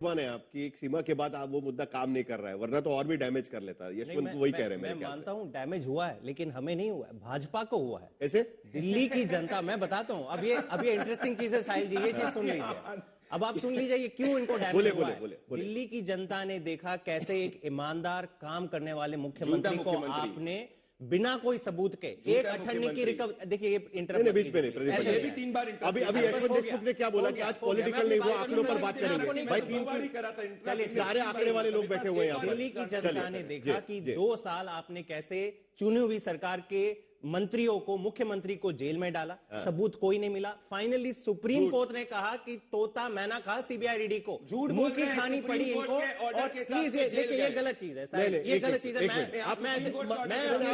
है आपकी एक सीमा के बाद आप वो मुद्दा काम नहीं कर रहा है, वरना तो और भी डैमेज कर लेता है। यशवंत वही कह रहे हैं। मैं मानता हूं डैमेज हुआ है, लेकिन हमें नहीं हुआ है, भाजपा को हुआ है। ऐसे दिल्ली की जनता, मैं बताता हूं, अब ये इंटरेस्टिंग चीज है साहिल जी, ये चीज सुन लीजिए। अब आप सुन लीजिए ये क्यों इनको डैमेज हुआ है। दिल्ली की जनता ने देखा कैसे एक ईमानदार काम करने वाले मुख्यमंत्री को आपने बिना कोई सबूत के एक अठन्नी की रिकवरी, देखिए ये इंटरव्यू बीच में नहीं, ऐसे भी 3 बार अभी यशवंत देशमुख ने क्या बोला कि आज पॉलिटिकल नहीं, वो आंकड़ों पर बात करेंगे भाई। 3 बार ही करा था, चलिए सारे आंकड़े वाले लोग बैठे हुए हैं। दिल्ली की जनता ने देखा कि 2 साल आपने कैसे चुनी हुई सरकार के मंत्रियों को, मुख्यमंत्री को जेल में डाला, सबूत कोई नहीं मिला। फाइनली सुप्रीम कोर्ट ने कहा कि तोता मैना खहा सीबीआई को, झूठ मुंह की खानी पड़ी इनको। और प्लीज देखिए ये गलत चीज है, ये गलत चीज है। मैं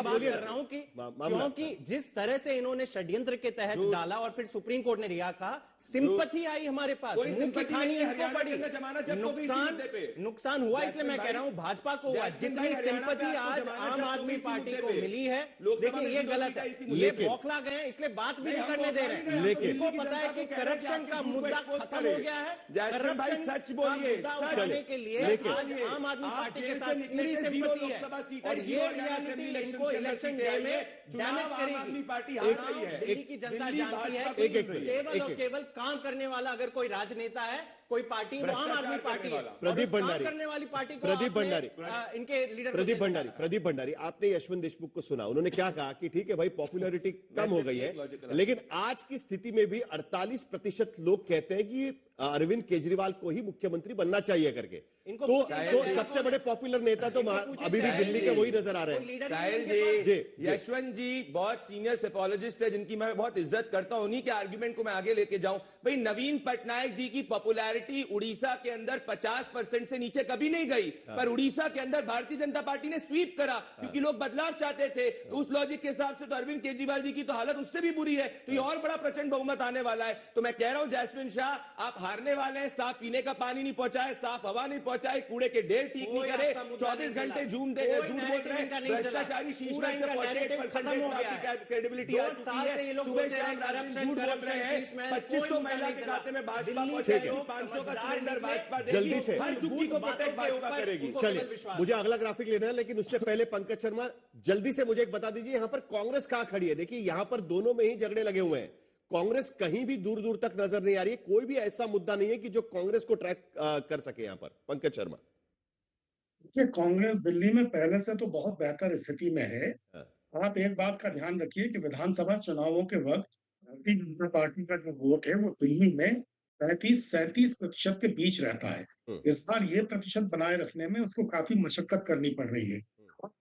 बात कर रहा हूं कि क्योंकि जिस तरह से इन्होंने षड्यंत्र के तहत डाला और फिर सुप्रीम कोर्ट ने रिहा कहा, सिंपैथी आई हमारे पास, मुंह की खानी इनको पड़ी, नुकसान हुआ। इसलिए मैं कह रहा हूं भाजपा को हुआ, जितनी सिंपैथी आज आम आदमी पार्टी को मिली है। देखिए ये गलत है, ये बौखला गए हैं, इसलिए बात भी नहीं करने दे रहे हैं। लेकिन इनको पता है कि करप्शन का मुद्दा खत्म हो गया है। करप्शन सच बोलिए उठाने के लिए आज आम आदमी पार्टी के साथ पूरी सिंपैथी है, और ये रियलिटी इनको इलेक्शन डे में डैमेज करेगी। दिल्ली की जनता जानती है कि केवल और केवल काम करने वाला अगर कोई राजनेता है, कोई पार्टी, वो आम आदमी पार्टी है। प्रदीप भंडारी करने वाली पार्टी को, प्रदीप भंडारी, इनके लीडर प्रदीप भंडारी, आपने यशवंत देशमुख को सुना, उन्होंने क्या कहा कि ठीक है भाई पॉपुलैरिटी कम हो गई है, लेकिन आज की स्थिति में भी 48% लोग कहते हैं कि अरविंद केजरीवाल को ही मुख्यमंत्री बनना चाहिए करके। तो सबसे बड़े पॉपुलर नेता तो अभी भी दिल्ली के वही नजर आ रहे हैं। साहिल जी, यशवंत जी बहुत सीनियर सेफोलॉजिस्ट है, जिनकी मैं बहुत इज्जत करता हूं। उन्हीं के आर्गुमेंट को मैं आगे लेके जाऊं। भाई नवीन पटनायक जी की पॉपुलैरिटी उड़ीसा के अंदर 50% से नीचे कभी नहीं गई, पर उड़ीसा के अंदर भारतीय जनता पार्टी ने स्वीप करा क्योंकि लोग बदलाव चाहते थे। तो उस लॉजिक के हिसाब से तो अरविंद केजरीवाल जी की तो हालत उससे भी बुरी है। तो ये और बड़ा प्रचंड बहुमत आने वाला है। तो मैं कह रहा हूं जैस्मिन शाह, आप हारने वाले हैं। साफ पीने का पानी नहीं पहुंचाए, साफ हवा नहीं पहुंचाए, कूड़े के ढेर ठीक नहीं करे, 24 घंटे झूठ बोल रहे हैं, भ्रष्टाचारी शीर्ष में से 48% क्रेडिबिलिटी आ चुकी है। सुबह शाम झूठ बोल रहे हैं। 2500 महिला के खाते में भाजपा पहुंचाएगी, 500 का सिलेंडर भाजपा देगी, जल्दी से हर चुकी को प्रोटेक्ट भाजपा करेगी। चलिए मुझे अगला ग्राफिक लेना है, लेकिन उससे पहले पंकज शर्मा जल्दी से मुझे एक बता दीजिए, यहां पर कांग्रेस कहां खड़ी है। देखिए यहां पर दोनों में ही झगड़े लगे हुए हैं, कांग्रेस कहीं भी दूर दूर तक नजर नहीं आ रही है। कोई भी ऐसा मुद्दा नहीं है कि जो कांग्रेस को ट्रैक कर सके यहां पर। पंकज शर्मा, देखिए कांग्रेस दिल्ली में पहले से तो बहुत बेहतर स्थिति में है। आप एक बात का ध्यान रखिए कि विधानसभा चुनावों के वक्त भारतीय जनता पार्टी का जो वोट है वो दिल्ली में 35-37% के बीच रहता है। इस बार ये प्रतिशत बनाए रखने में उसको काफी मशक्कत करनी पड़ रही है।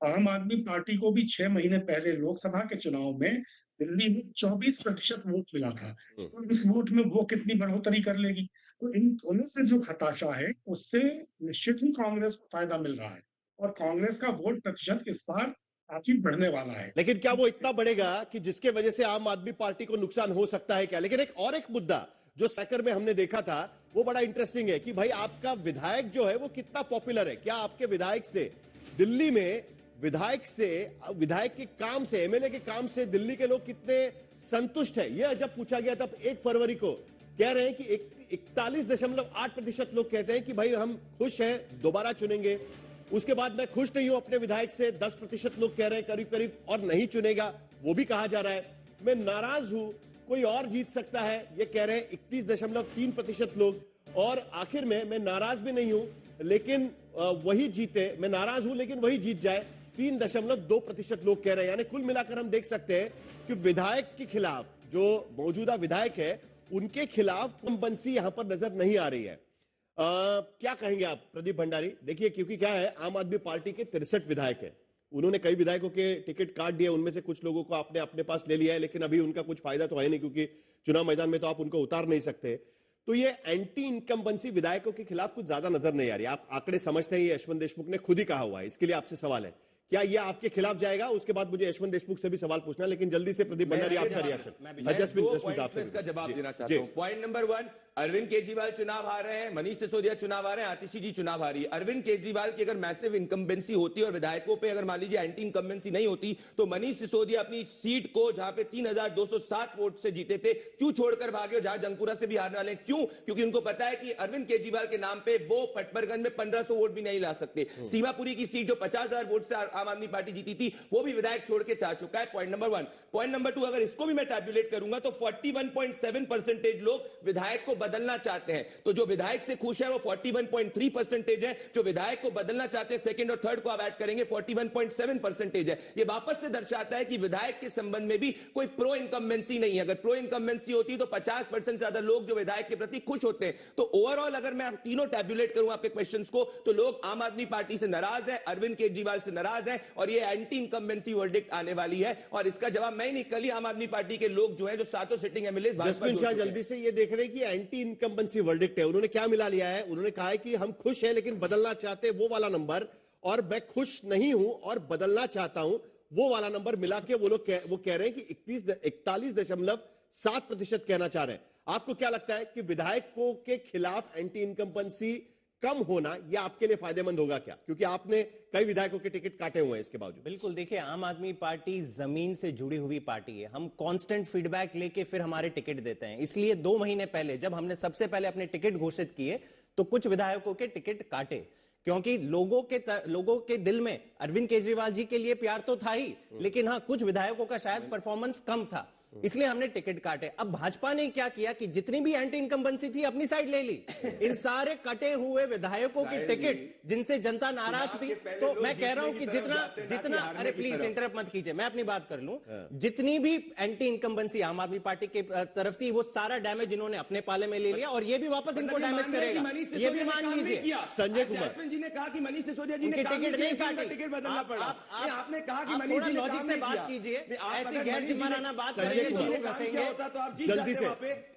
आम आदमी पार्टी को भी 6 महीने पहले लोकसभा के चुनाव में दिल्ली में 24% वोट मिला था। तो इस वोट में वो कितनी बढ़ोतरी कर लेगी। तो इन दोनों से जो हताशा है उससे निश्चित ही कांग्रेस को फायदा मिल रहा है, और कांग्रेस का वोट प्रतिशत इस बार काफी बढ़ने वाला है। लेकिन क्या वो इतना बढ़ेगा कि जिसके वजह से आम आदमी पार्टी को नुकसान हो सकता है क्या? लेकिन एक मुद्दा जो सैकर में हमने देखा था वो बड़ा इंटरेस्टिंग है कि भाई आपका विधायक जो है वो कितना पॉपुलर है। क्या आपके विधायक से दिल्ली में विधायक के काम से, एमएलए के काम से दिल्ली के लोग कितने संतुष्ट है? यह जब पूछा गया तब 1 फरवरी को कह रहे हैं कि 41.8% लोग कहते हैं कि भाई हम खुश हैं, दोबारा चुनेंगे। उसके बाद मैं खुश नहीं हूं अपने विधायक से, 10% लोग कह रहे हैं करीब करीब, और नहीं चुनेगा वो भी कहा जा रहा है। मैं नाराज हूं, कोई और जीत सकता है, ये कह रहे हैं 31.3% लोग। और आखिर में मैं नाराज भी नहीं हूं लेकिन वही जीते, मैं नाराज हूं लेकिन वही जीत जाए, 3.2% लोग कह रहे हैं। यानी कुल मिलाकर हम देख सकते हैं कि विधायक के खिलाफ, जो मौजूदा विधायक है उनके खिलाफ कंबंसी यहां पर नजर नहीं आ रही है। क्या कहेंगे आप प्रदीप भंडारी? देखिए क्योंकि क्या है, आम आदमी पार्टी के 63 विधायक है, उन्होंने कई विधायकों के टिकट काट दिए, उनमें से कुछ लोगों को आपने अपने पास ले लिया है, लेकिन अभी उनका कुछ फायदा तो है नहीं क्योंकि चुनाव मैदान में तो आप उनको उतार नहीं सकते। तो ये एंटी इनकम्बेंसी विधायकों के खिलाफ कुछ ज्यादा नजर नहीं आ रही। आप आंकड़े समझते हैं, ये यशवंत देशमुख ने खुद ही कहा हुआ है। इसके लिए आपसे सवाल है, क्या ये आपके खिलाफ जाएगा? उसके बाद मुझे यशवंत देशमुख से भी सवाल पूछना है, लेकिन जल्दी से प्रदीप भंडारी आपका रिएक्शन। इसका जवाब देना चाहता हूं। पॉइंट नंबर 1, अरविंद केजरीवाल चुनाव हार रहे हैं, मनीष सिसोदिया चुनाव हार रहे हैं, आतिशी जी चुनाव हारी है। अरविंद केजरीवाल की अगर मैसिव इनकम्बेंसी होती और विधायकों पे अगर मान लीजिए एंटी इनकम्बेंसी नहीं होती तो मनीष सिसोदिया अपनी सीट को जहां पे 3207 वोट से जीते थे क्यों छोड़कर भागे, जहां जंगपुरा से भी हारने वाले हैं क्यों? क्योंकि उनको पता है कि अरविंद केजरीवाल के नाम पे वो पटपरगंज में 1500 वोट भी नहीं ला सकते। सीमापुरी की सीट जो 50,000 वोट से आम आदमी पार्टी जीती थी वो भी विधायक छोड़ के जा चुका है। Point number 1। पॉइंट नंबर 2, अगर इसको भी मैं टैब्यूलेट करूंगा तो 41.7% लोग विधायक को बदलना चाहते हैं। तो जो विधायक से खुश है वो 41.3% है, जो विधायक को बदलना चाहते हैं सेकंड और थर्ड को आप ऐड करेंगे 41.7% है। ये वापस से दर्शाता है कि विधायक के संबंध में भी कोई प्रो इनकम्बेंसी नहीं है। अगर प्रो इनकम्बेंसी होती तो 50% ज्यादा लोग जो विधायक के प्रति खुश होते हैं। तो ओवरऑल अगर मैं तीनों टैब्यूलेट करूं आपके क्वेश्चंस को तो लोग आम आदमी पार्टी से नाराज है, अरविंद केजरीवाल से नाराज है और ये एंटी इनकम्बेंसी वर्डिक्ट आने वाली है। और इसका जवाब मैं ही नहीं, कल ही आम आदमी पार्टी के लोग जो है जो सातों सिटिंग एमएलए जसमीन शाह जल्दी से ये देख रहे हैं कि एंटी इनकम्बेंसी वर्डिक्ट है, उन्होंने क्या मिला लिया है? उन्होंने कहा है कि हम खुश हैं लेकिन बदलना चाहते हैं वो वाला नंबर, और मैं खुश नहीं हूं और बदलना चाहता हूं वो वाला नंबर मिला के वो कह रहे हैं कि 41.7% कहना चाह रहे हैं। आपको क्या लगता है कि विधायकों के खिलाफ एंटी इनकम्बेंसी कम होना यह आपके लिए फायदेमंद होगा क्या? क्योंकि आपने कई विधायकों के टिकट काटे हुए हैं इसके बावजूद। बिल्कुल, देखिए आम आदमी पार्टी जमीन से जुड़ी हुई पार्टी है। हम कांस्टेंट फीडबैक लेके फिर हमारे टिकट देते हैं। इसलिए 2 महीने पहले जब हमने सबसे पहले अपने टिकट घोषित किए तो कुछ विधायकों के टिकट काटे, क्योंकि लोगों के दिल में अरविंद केजरीवाल जी के लिए प्यार तो था ही, लेकिन हाँ कुछ विधायकों का शायद परफॉर्मेंस कम था, इसलिए हमने टिकट काटे। अब भाजपा ने क्या किया कि जितनी भी एंटी इनकम्बेंसी थी अपनी साइड ले ली। इन सारे कटे हुए विधायकों की टिकट जिनसे जनता नाराज थी, तो मैं कह रहा हूं कि जितना अरे प्लीज इंटरप्ट मत कीजिए, मैं अपनी बात कर लूं। जितनी भी एंटी इनकम्बेंसी आम आदमी पार्टी के तरफ थी वो सारा डैमेज इन्होंने अपने पाले में ले लिया और ये भी वापस इनको डैमेज करेगा, ये भी मान लीजिए। संजय कुमार जी ने कहा कि मनीष सिसोदिया जी ने टिकट नहीं काटे, टिकट बदलना पड़ा। आपने कहा कि थोड़ा लॉजिक से बात कीजिए, ऐसी गैर जिम्मेदाराना बात करेंगे होता तो आप जल्दी से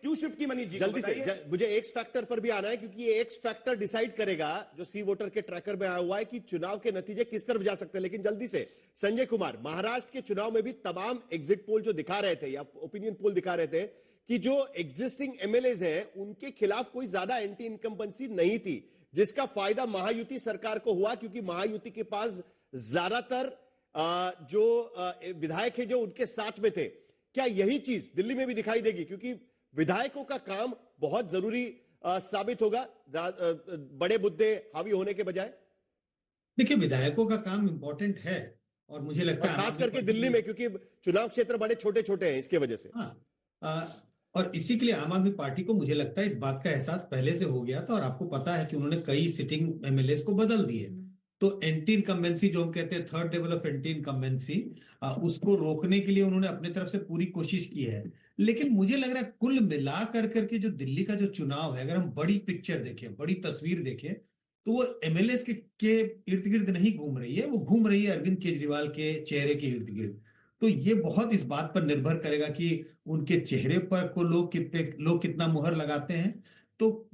क्यों शिफ्ट की मनीष जी? जल्दी से मुझे एक्स फैक्टर पर भी आना है, क्योंकि ये एक्स फैक्टर डिसाइड करेगा जो सी वोटर के ट्रैकर में आया हुआ है कि चुनाव के नतीजे किस तरफ जा सकते हैं। लेकिन जल्दी से संजय कुमार, महाराष्ट्र के चुनाव में भी तमाम एग्जिट पोल जो दिखा रहे थे या ओपिनियन पोल दिखा रहे थे कि जो एग्जिस्टिंग एमएलएज हैं उनके खिलाफ कोई ज्यादा एंटी इनकम्बेंसी नहीं थी, जिसका फायदा महायुति सरकार को हुआ, क्योंकि महायुति के पास ज्यादातर जो विधायक है जो उनके साथ में थे। क्या यही चीज दिल्ली में भी दिखाई देगी? क्योंकि विधायकों का काम बहुत जरूरी साबित होगा बड़े मुद्दे हावी होने के बजाय। देखिए, विधायकों का काम इंपॉर्टेंट है और मुझे लगता है खास करके दिल्ली में, क्योंकि चुनाव क्षेत्र बड़े छोटे छोटे हैं इसके वजह से। हाँ, और इसी के लिए आम आदमी पार्टी को मुझे लगता है इस बात का एहसास पहले से हो गया था और आपको पता है कि उन्होंने कई सिटिंग एमएलए को बदल दिए। तो एंटी इनकम्बेंसी जो हम कहते हैं third level of anti incumbency, उसको रोकने के लिए उन्होंने अपने तरफ से पूरी कोशिश की है। लेकिन मुझे लग रहा है कुल मिला करके जो दिल्ली का जो चुनाव है, अगर हम बड़ी पिक्चर देखें, बड़ी तस्वीर देखें, तो वो एमएलए के इर्द गिर्द नहीं घूम रही है, वो घूम रही है अरविंद केजरीवाल के चेहरे के इर्द गिर्द। तो ये बहुत इस बात पर निर्भर करेगा कि उनके चेहरे पर को लोग कितना मुहर लगाते हैं। तो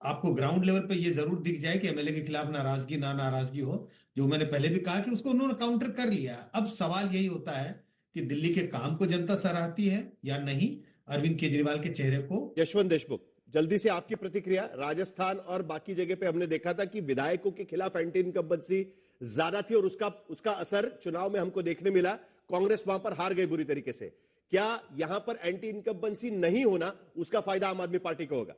आपको ग्राउंड लेवल पे ये जरूर दिख जाए कि एमएलए के खिलाफ नाराजगी ना नाराजगी हो, जो मैंने पहले भी कहा कि उसको उन्होंने काउंटर कर लिया। अब सवाल यही होता है कि दिल्ली के काम को जनता सराहती है या नहीं, अरविंद केजरीवाल के चेहरे को। यशवंत देशमुख, जल्दी से आपकी प्रतिक्रिया। राजस्थान और बाकी जगह पे हमने देखा था कि विधायकों के खिलाफ एंटी इनकम्बेंसी ज्यादा थी और उसका असर चुनाव में हमको देखने मिला। कांग्रेस वहां पर हार गई बुरी तरीके से। क्या यहां पर एंटी इनकम्बेंसी नहीं होना उसका फायदा आम आदमी पार्टी को होगा?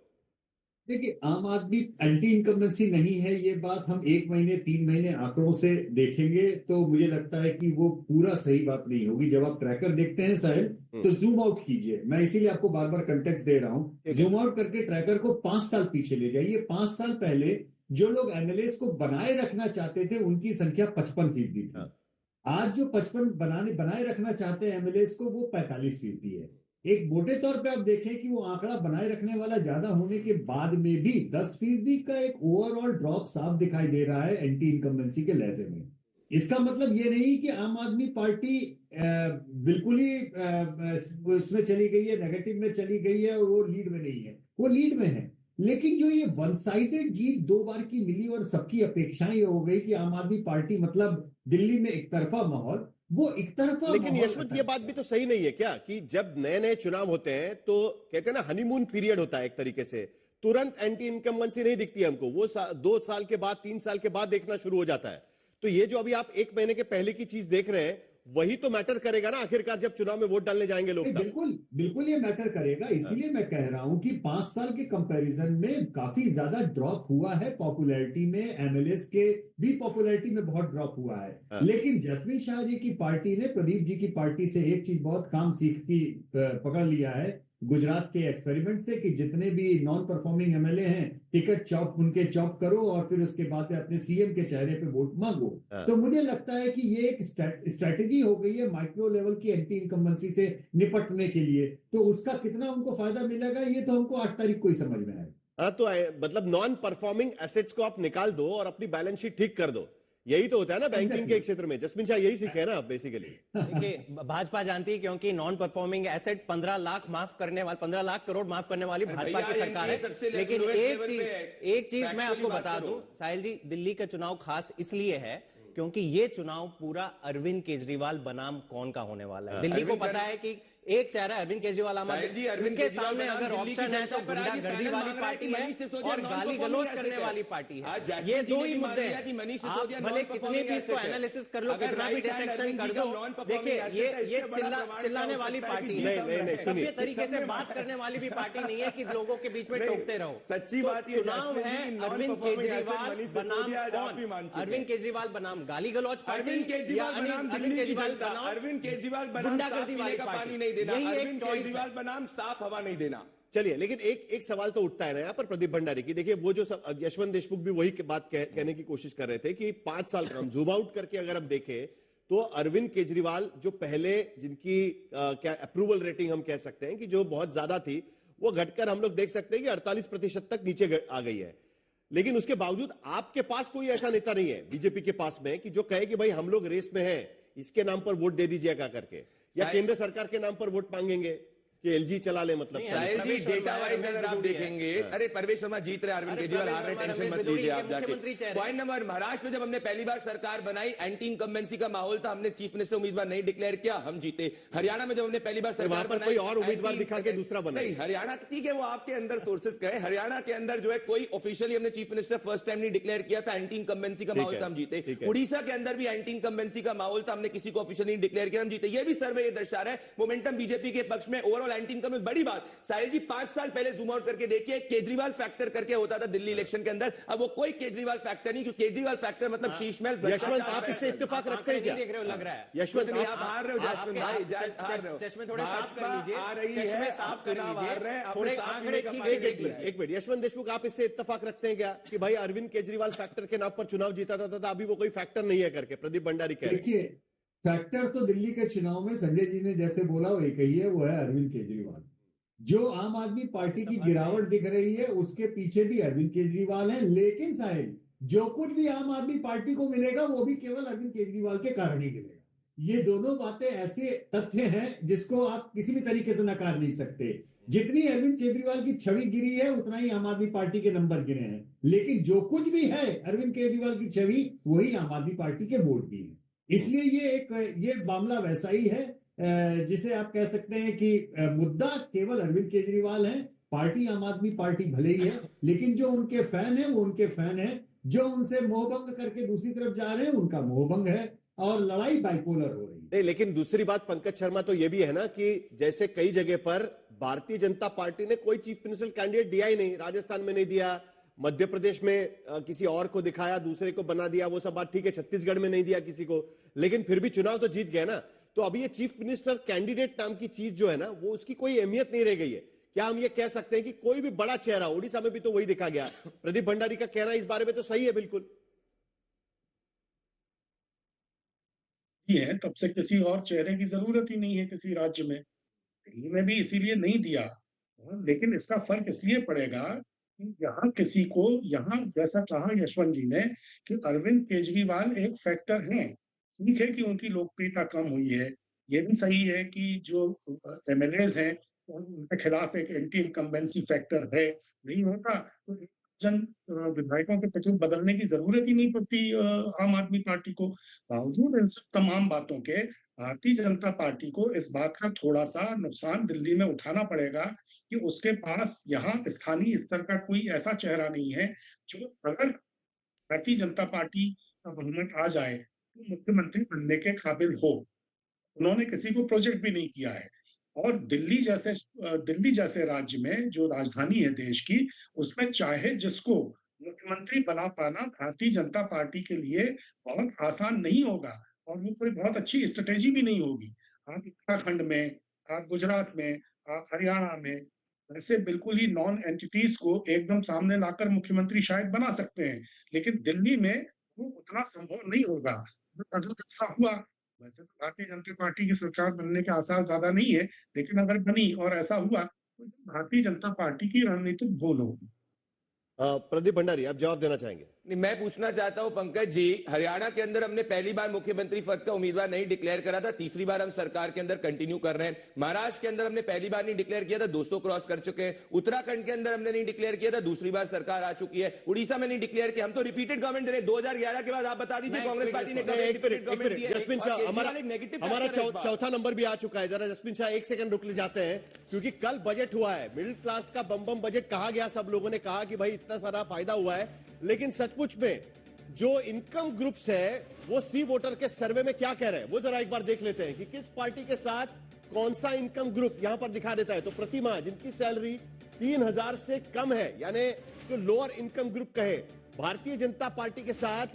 देखिए, आम आदमी एंटी इनकम्बेंसी नहीं है, ये बात हम 1 महीने 3 महीने आंकड़ों से देखेंगे तो मुझे लगता है कि वो पूरा सही बात नहीं होगी। जब आप ट्रैकर देखते हैं साहिल, तो जूम आउट कीजिए। मैं इसीलिए आपको बार बार कंटेक्स्ट दे रहा हूं। जूम आउट करके ट्रैकर को 5 साल पीछे ले जाइए। 5 साल पहले जो लोग एमएलए को बनाए रखना चाहते थे उनकी संख्या 55% थी। आज जो 55 बनाए रखना चाहते हैं एमएलए को, वो 45% है। एक मोटे तौर पे आप देखें कि वो आंकड़ा बनाए रखने वाला ज्यादा होने के बाद में भी 10% का एक ओवरऑल ड्रॉप साफ दिखाई दे रहा है एंटी इनकम्बेंसी के लहजे में। इसका मतलब ये नहीं कि आम आदमी पार्टी बिल्कुल ही उसमें चली गई है, नेगेटिव में चली गई है और वो लीड में नहीं है, वो लीड में है। लेकिन जो ये वन साइडेड जीत 2 बार की मिली और सबकी अपेक्षाएं हो गई कि आम आदमी पार्टी, मतलब दिल्ली में एक तरफा माहौल, वो एक तरफा लेकिन माहौल यशवंत, खत्म ये बात भी तो सही नहीं है क्या कि जब नए नए चुनाव होते हैं तो कहते हैं ना, हनीमून पीरियड होता है एक तरीके से, तुरंत एंटी इनकम्बेंसी नहीं दिखती हमको, वो 2 साल के बाद 3 साल के बाद देखना शुरू हो जाता है। तो ये जो अभी आप 1 महीने के पहले की चीज देख रहे हैं, वही तो मैटर करेगा ना आखिरकार जब चुनाव में वोट डालने जाएंगे लोग तब। बिल्कुल बिल्कुल ये मैटर करेगा, इसीलिए मैं कह रहा हूं कि 5 साल के कंपैरिजन में काफी ज्यादा ड्रॉप हुआ है पॉपुलैरिटी में, एमएलएस के भी पॉपुलैरिटी में बहुत ड्रॉप हुआ है। हाँ। लेकिन जसमीन शाह जी की पार्टी ने प्रदीप जी की पार्टी से एक चीज बहुत काम सीख की पकड़ लिया है गुजरात के एक्सपेरिमेंट से, कि जितने भी नॉन परफॉर्मिंग एमएलए हैं टिकट चॉप उनके चॉप करो और फिर उसके बाद अपने सीएम के चेहरे पे वोट मांगो। हाँ। तो मुझे लगता है कि ये एक स्ट्रैटेजी हो गई है माइक्रो लेवल की एंटी इनकम्बेंसी से निपटने के लिए। तो उसका कितना उनको फायदा मिलेगा ये तो हमको 8 तारीख को ही समझ में आएगा। हाँ, तो मतलब नॉन परफॉर्मिंग एसेट्स को आप निकाल दो और अपनी बैलेंस शीट ठीक कर दो, यही तो होता है ना बैंकिंग के क्षेत्र में। जसमीन शाह यही सीखे हैं ना आप बेसिकली। देखिए, भाजपा जानती है क्योंकि नॉन परफॉर्मिंग एसेट 15 लाख माफ करने वाली, 15 लाख करोड़ माफ करने वाली भाजपा की सरकार है। लेकिन एक चीज मैं आपको बता दूं साहिल जी, दिल्ली का चुनाव खास इसलिए है क्योंकि ये चुनाव पूरा अरविंद केजरीवाल बनाम कौन का होने वाला है। दिल्ली को पता है कि एक चेहरा अरविंद केजरीवाल उनके सामने अगर ऑप्शन है तो गुंडागर्दी वाली पार्टी है और गाली गलौज करने वाली पार्टी है। ये दो ही मुद्दे हैं। आप भले कितने भी इसको एनालिसिस कर लो, कितना भी डिसेक्शन कर दो, देखिए ये चिल्लाने वाली पार्टी है, सभ्य तरीके से बात करने वाली भी पार्टी नहीं है कि लोगों के बीच में टोकते रहो। सच्ची बात चुनाव है अरविंद केजरीवाल बनाम कौन, अरविंद केजरीवाल बनाम गाली गलौज पार्टी, अरविंद केजरीवाल बनाम गुंडागर्दी वाली पार्टी नहीं देना, अरविंद केजरीवाल बनाम साफ हवा नहीं देना। चलिए, लेकिन एक सवाल तो उठता है ना यहाँ पर प्रदीप भंडारी की। देखिए, वो जो यशवंत देशमुख भी वही बात कहने की कोशिश कर रहे थे कि 5 साल का हम जूम आउट करके अगर हम देखें तो अरविंद केजरीवाल जो पहले जिनकी क्या अप्रूवल रेटिंग हम कह सकते हैं कि जो बहुत ज्यादा थी, वो घटकर हम लोग देख सकते हैं कि 48% तक नीचे आ गई है। लेकिन उसके बावजूद आपके पास कोई ऐसा नेता नहीं है बीजेपी के पास में कि जो कहे कि भाई हम लोग रेस में हैं, इसके नाम पर वोट दे दीजिएगा करके, या केंद्र सरकार के नाम पर वोट मांगेंगे कि एलजी चला ले। मतलब साहिल जी, डेटा वाइज अगर आप देखेंगे, अरे परवेश शर्मा जीत रहे, अरविंद केजरीवाल हार रहे, टेंशन मत लीजिए आप जाके। पॉइंट नंबर, महाराष्ट्र में जब हमने पहली बार सरकार बनाई, एंटी इनकम्बेंसी का माहौल था, हमने चीफ मिनिस्टर उम्मीदवार नहीं डिक्लेयर किया, हम जीते। हरियाणा में जब हमने पहली बार सरकार बनाई, कोई और उम्मीदवार दिखा के दूसरा बनाई। हरियाणा ठीक है, वो आपके अंदर सोर्सेस कहे, हरियाणा के अंदर जो है कोई ऑफिशियली हमने चीफ मिनिस्टर फर्स्ट टाइम नहीं डिक्लेयर किया था, एंटी इनकम्बेंसी का माहौल था, हम जीते। उड़ीसा के अंदर भी एंटी इनकम्बेंसी का माहौल था, हमने किसी को ऑफिशियली नहीं डिक्लेयर किया, हम जीते। ये भी सर्वे ये दर्शा रहा है मोमेंटम बीजेपी के पक्ष में, ओवरऑल एंटी इनकम्बेंसी। बड़ी साहिल जी, 5 साल पहले जूम आउट करके देखिए, केजरीवाल फैक्टर करके होता था दिल्ली इलेक्शन के अंदर, अब वो कोई केजरीवाल फैक्टर नहीं, क्योंकि केजरीवाल फैक्टर मतलब शीशमहल। यशवंत, आप इससे इत्तेफाक रखते हैं क्या? देख रहे हो, लग रहा है यशवंत, आप हार रहे हो, जसमिन भाई, चश्मे थोड़े साफ कर लीजिए, आ रही है, चश्मे साफ कर लीजिए, थोड़े आंकड़े ठीक से एक मिनट यशवंत देशमुख, आप इससे इत्तेफाक रखते हैं क्या कि भाई अरविंद केजरीवाल फैक्टर के नाम पर चुनाव जीता था, अभी वो कोई फैक्टर नहीं है करके प्रदीप भंडारी कह रहे हैं? देखिए, फैक्टर तो दिल्ली के चुनाव में संजय जी ने जैसे बोला वो एक ही है, वो है अरविंद केजरीवाल। जो आम आदमी पार्टी की गिरावट दिख रही है उसके पीछे भी अरविंद केजरीवाल है। लेकिन साहिब, जो कुछ भी आम आदमी पार्टी को मिलेगा वो भी केवल अरविंद केजरीवाल के कारण ही मिलेगा। ये दोनों बातें ऐसे तथ्य हैं जिसको आप किसी भी तरीके से नकार नहीं सकते। जितनी अरविंद केजरीवाल की छवि गिरी है उतना ही आम आदमी पार्टी के नंबर गिरे हैं, लेकिन जो कुछ भी है अरविंद केजरीवाल की छवि, वही आम आदमी पार्टी के वोट भी है। इसलिए ये मामला वैसा ही है जिसे आप कह सकते हैं कि मुद्दा केवल अरविंद केजरीवाल है। पार्टी आम आदमी पार्टी भले ही है, लेकिन जो उनके फैन है वो उनके फैन है, जो उनसे मोहभंग करके दूसरी तरफ जा रहे हैं उनका मोहभंग है, और लड़ाई बाइपोलर हो रही है। नहीं, लेकिन दूसरी बात पंकज शर्मा, तो ये भी है ना कि जैसे कई जगह पर भारतीय जनता पार्टी ने कोई चीफ मिनिस्टर कैंडिडेट दिया ही नहीं, राजस्थान में नहीं दिया, मध्य प्रदेश में किसी और को दिखाया, दूसरे को बना दिया, वो सब बात ठीक है, छत्तीसगढ़ में नहीं दिया किसी को, लेकिन फिर भी चुनाव तो जीत गया ना। तो अभी ये चीफ मिनिस्टर कैंडिडेट नाम की चीज जो है ना, वो उसकी कोई अहमियत नहीं रह गई है। क्या हम ये कह सकते हैं कि कोई भी बड़ा चेहरा, उड़ीसा में भी तो वही दिखा गया, प्रदीप भंडारी का कहना इस बारे में तो सही है बिल्कुल है, तब से किसी और चेहरे की जरूरत ही नहीं है किसी राज्य में। दिल्ली में भी इसीलिए नहीं दिया। लेकिन इसका फर्क इसलिए पड़ेगा कि यहाँ किसी को, यहाँ जैसा कहा यशवंत जी ने कि अरविंद केजरीवाल एक फैक्टर हैं। ठीक है कि उनकी लोकप्रियता कम हुई है, ये भी सही है कि जो एमएलएज हैं उनके खिलाफ एक एंटी इनकम्बेंसी फैक्टर है। नहीं होता तो विधायकों के टिकट बदलने की जरूरत ही नहीं पड़ती आम आदमी पार्टी को। बावजूद इन सब तमाम बातों के भारतीय जनता पार्टी को इस बात का थोड़ा सा नुकसान दिल्ली में उठाना पड़ेगा कि उसके पास यहाँ स्थानीय स्तर का कोई ऐसा चेहरा नहीं है जो, अगर भारतीय जनता पार्टी का बहुमत आ जाए तो मुख्यमंत्री बनने के काबिल हो। उन्होंने किसी को प्रोजेक्ट भी नहीं किया है। और दिल्ली जैसे राज्य में जो राजधानी है देश की, उसमें चाहे जिसको मुख्यमंत्री बना पाना भारतीय जनता पार्टी के लिए बहुत आसान नहीं होगा, और वो कोई बहुत अच्छी स्ट्रेटेजी भी नहीं होगी। आप उत्तराखंड में, आप गुजरात में, आप हरियाणा में ऐसे बिल्कुल ही नॉन एंटिटीज को एकदम सामने लाकर मुख्यमंत्री शायद बना सकते हैं, लेकिन दिल्ली में वो उतना संभव नहीं होगा। अगर ऐसा हुआ, वैसे तो भारतीय जनता पार्टी की सरकार बनने के आसार ज्यादा नहीं है, लेकिन अगर बनी और ऐसा हुआ तो भारतीय जनता पार्टी की रणनीतिक भूल होगी। प्रदीप भंडारी, आप जवाब देना चाहेंगे? नहीं, मैं पूछना चाहता हूं पंकज जी, हरियाणा के अंदर हमने पहली बार मुख्यमंत्री पद का उम्मीदवार नहीं डिक्लेयर करा था, तीसरी बार हम सरकार के अंदर कंटिन्यू कर रहे हैं। महाराष्ट्र के अंदर हमने पहली बार नहीं डिक्लेयर किया था, 200 क्रॉस कर चुके हैं। उत्तराखंड के अंदर हमने नहीं डिक्लेयर किया था, दूसरी बार सरकार आ चुकी है। उड़ीसा में नहीं डिक्लेयर किया। हम तो रिपीटेड गवर्नमेंट दे रहे हैं। 2011 के बाद आप बता दीजिए कांग्रेस पार्टी ने जसमीन शाह, हमारा चौथा नंबर भी आ चुका है। जरा जसमीन शाह 1 सेकंड रुक ले जाते हैं, क्योंकि कल बजट हुआ है, मिडिल क्लास का बम बम बजट कहा गया। सब लोगों ने कहा कि भाई इतना सारा फायदा हुआ है, लेकिन सचमुच में जो इनकम ग्रुप्स है वो सी वोटर के सर्वे में क्या कह रहे हैं, वो जरा एक बार देख लेते हैं कि किस पार्टी के साथ कौन सा इनकम ग्रुप यहां पर दिखा देता है। तो प्रति माह जिनकी सैलरी 3000 से कम है, यानी जो लोअर इनकम ग्रुप कहे, भारतीय जनता पार्टी के साथ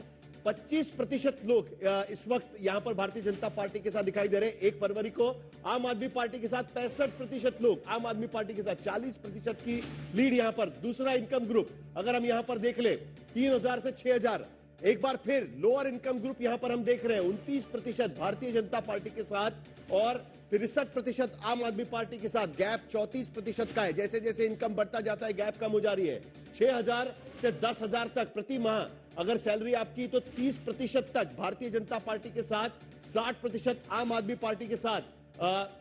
25% लोग इस वक्त यहां पर भारतीय जनता पार्टी के साथ दिखाई दे रहे हैं। 1 फरवरी को आम आदमी पार्टी के साथ 65% लोग आम आदमी पार्टी के साथ, 40% की लीड यहां पर। दूसरा इनकम ग्रुप अगर हम यहां पर देख ले 3000 से 6000, एक बार फिर लोअर इनकम ग्रुप यहां पर हम देख रहे हैं 29% भारतीय जनता पार्टी के साथ, और 63% आम आदमी पार्टी के साथ। गैप 34% का है। जैसे जैसे इनकम बढ़ता जाता है गैप कम हो जा रही है। 6000 से 10000 तक प्रति माह अगर सैलरी आपकी, तो 30% तक भारतीय जनता पार्टी के साथ, 60% आम आदमी पार्टी के साथ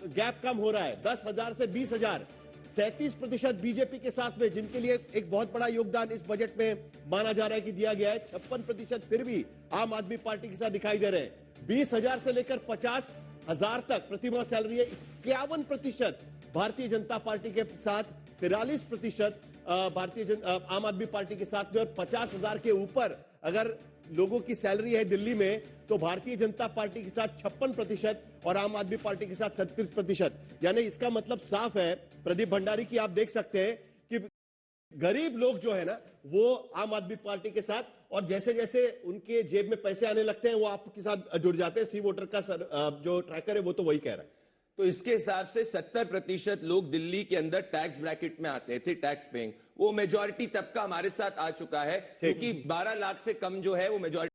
गैप कम हो रहा है। 10,000 से 20,000, 37% बीजेपी के साथ में, जिनके लिए एक बहुत बड़ा योगदान इस बजट में माना जा रहा है कि दिया गया है। 56% फिर भी आम आदमी पार्टी के साथ दिखाई दे रहे हैं। 20,000 से लेकर 50,000 तक प्रति माह सैलरी है। 51% भारतीय जनता पार्टी के साथ, 43% आम आदमी पार्टी के साथ में, और 50,000 के ऊपर अगर लोगों की सैलरी है दिल्ली में, तो भारतीय जनता पार्टी के साथ 56% और आम आदमी पार्टी के साथ 37%। यानी इसका मतलब साफ है प्रदीप भंडारी की, आप देख सकते हैं कि गरीब लोग जो है ना वो आम आदमी पार्टी के साथ, और जैसे जैसे उनके जेब में पैसे आने लगते हैं वो आपके साथ जुड़ जाते हैं। सी वोटर का जो ट्रैकर है वो तो वही कह रहा है। तो इसके हिसाब से 70% लोग दिल्ली के अंदर टैक्स ब्रैकेट में आते थे, टैक्स पेइंग। वो मेजॉरिटी तबका हमारे साथ आ चुका है, क्योंकि 12 लाख से कम जो है वो मेजॉरिटी